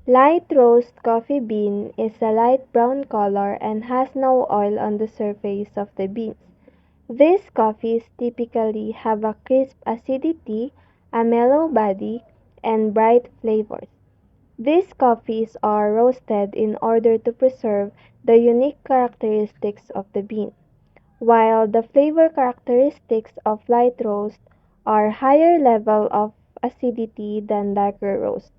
Light roast coffee bean is a light brown color and has no oil on the surface of the beans. These coffees typically have a crisp acidity, a mellow body, and bright flavors. These coffees are roasted in order to preserve the unique characteristics of the bean, while the flavor characteristics of light roast are higher level of acidity than darker roast.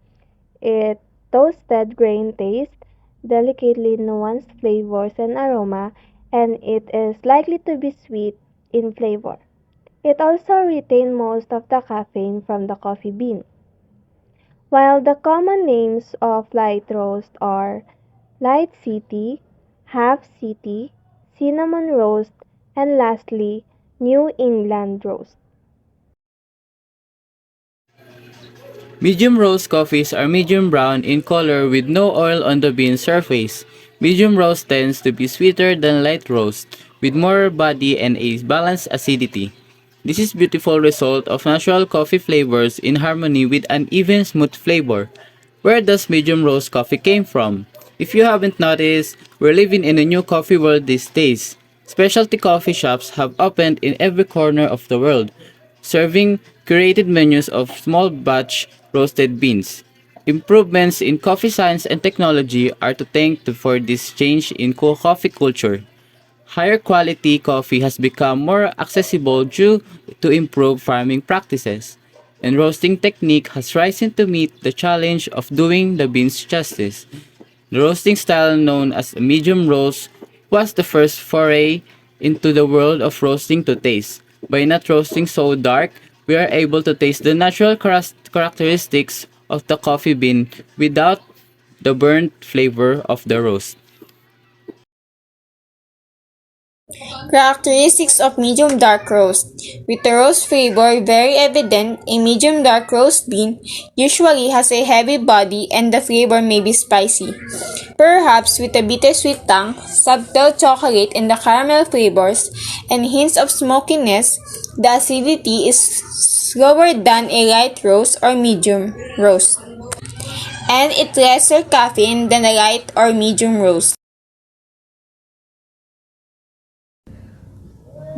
It toasted grain taste, delicately nuanced flavors and aroma, and it is likely to be sweet in flavor. It also retains most of the caffeine from the coffee bean. While the common names of light roast are light city, half city, cinnamon roast, and lastly, New England roast. Medium roast coffees are medium brown in color with no oil on the bean surface. Medium roast tends to be sweeter than light roast, with more body and a balanced acidity. This is beautiful result of natural coffee flavors in harmony with an even smooth flavor. Where does medium roast coffee came from? If you haven't noticed, we're living in a new coffee world these days. Specialty coffee shops have opened in every corner of the world, serving curated menus of small batch roasted beans. Improvements in coffee science and technology are to thank for this change in coffee culture. Higher quality coffee has become more accessible due to improved farming practices, and roasting technique has risen to meet the challenge of doing the beans justice. The roasting style known as medium roast was the first foray into the world of roasting to taste. By not roasting so dark, we are able to taste the natural characteristics of the coffee bean without the burnt flavor of the roast. Characteristics of medium dark roast. With the roast flavor very evident, a medium dark roast bean usually has a heavy body and the flavor may be spicy. Perhaps with a bittersweet tang, subtle chocolate and the caramel flavors, and hints of smokiness, the acidity is slower than a light roast or medium roast, and it lesser caffeine than a light or medium roast.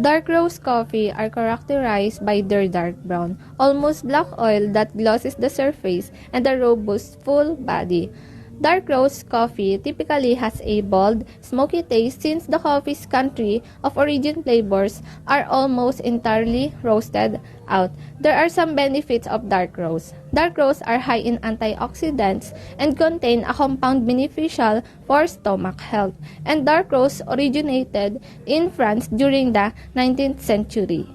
Dark roast coffee are characterized by their dark brown, almost black oil that glosses the surface and a robust, full body. Dark roast coffee typically has a bold, smoky taste since the coffee's country of origin flavors are almost entirely roasted out. There are some benefits of dark roast. Dark roasts are high in antioxidants and contain a compound beneficial for stomach health. And dark roast originated in France during the 19th century.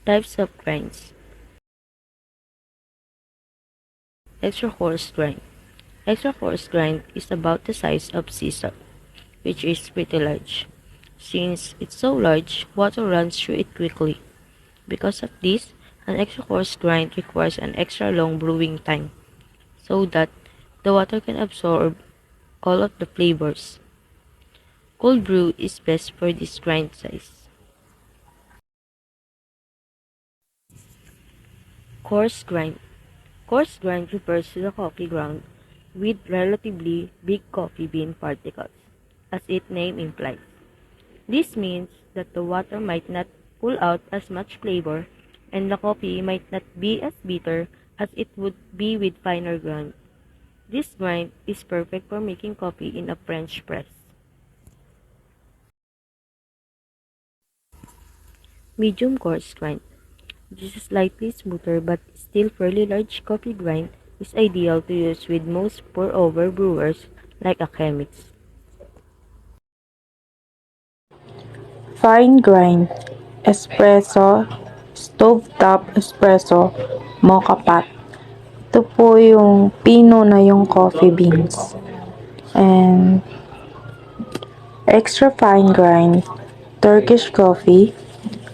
Types of grinds. Extra coarse grind. Extra coarse grind is about the size of sea salt, which is pretty large. Since it's so large, water runs through it quickly. Because of this, an extra coarse grind requires an extra long brewing time, so that the water can absorb all of the flavors. Cold brew is best for this grind size. Coarse grind. Coarse grind refers to the coffee ground with relatively big coffee bean particles, as its name implies. This means that the water might not pull out as much flavor and the coffee might not be as bitter as it would be with finer grind. This grind is perfect for making coffee in a French press. Medium coarse grind. This is slightly smoother but still fairly large coffee grind is ideal to use with most pour-over brewers like academics. Fine grind, espresso, stovetop espresso, mocha pot. Ito po yung pino na yung coffee beans. And extra fine grind, Turkish coffee.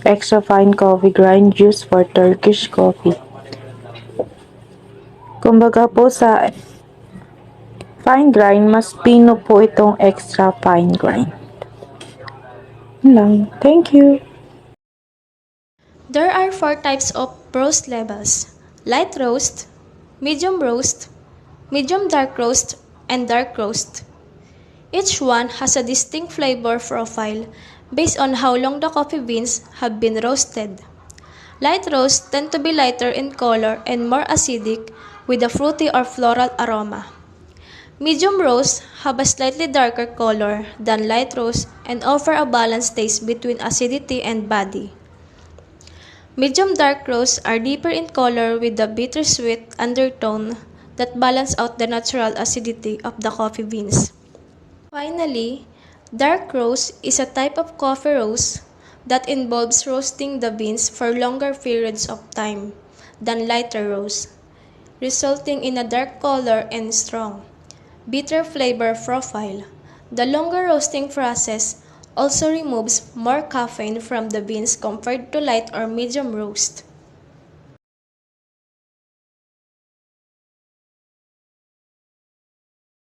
Extra fine coffee grind used for Turkish coffee. Kumbaga po sa fine grind, mas pino po itong extra fine grind. Yun lang. Thank you. There are four types of roast levels. light roast, medium dark roast, and dark roast. Each one has a distinct flavor profile based on how long the coffee beans have been roasted. Light roasts tend to be lighter in color and more acidic with a fruity or floral aroma. Medium roasts have a slightly darker color than light roasts and offer a balanced taste between acidity and body. Medium dark roasts are deeper in color with a bittersweet undertone that balance out the natural acidity of the coffee beans. Finally, dark roast is a type of coffee roast that involves roasting the beans for longer periods of time than lighter roast, resulting in a dark color and strong, bitter flavor profile. The longer roasting process also removes more caffeine from the beans compared to light or medium roast.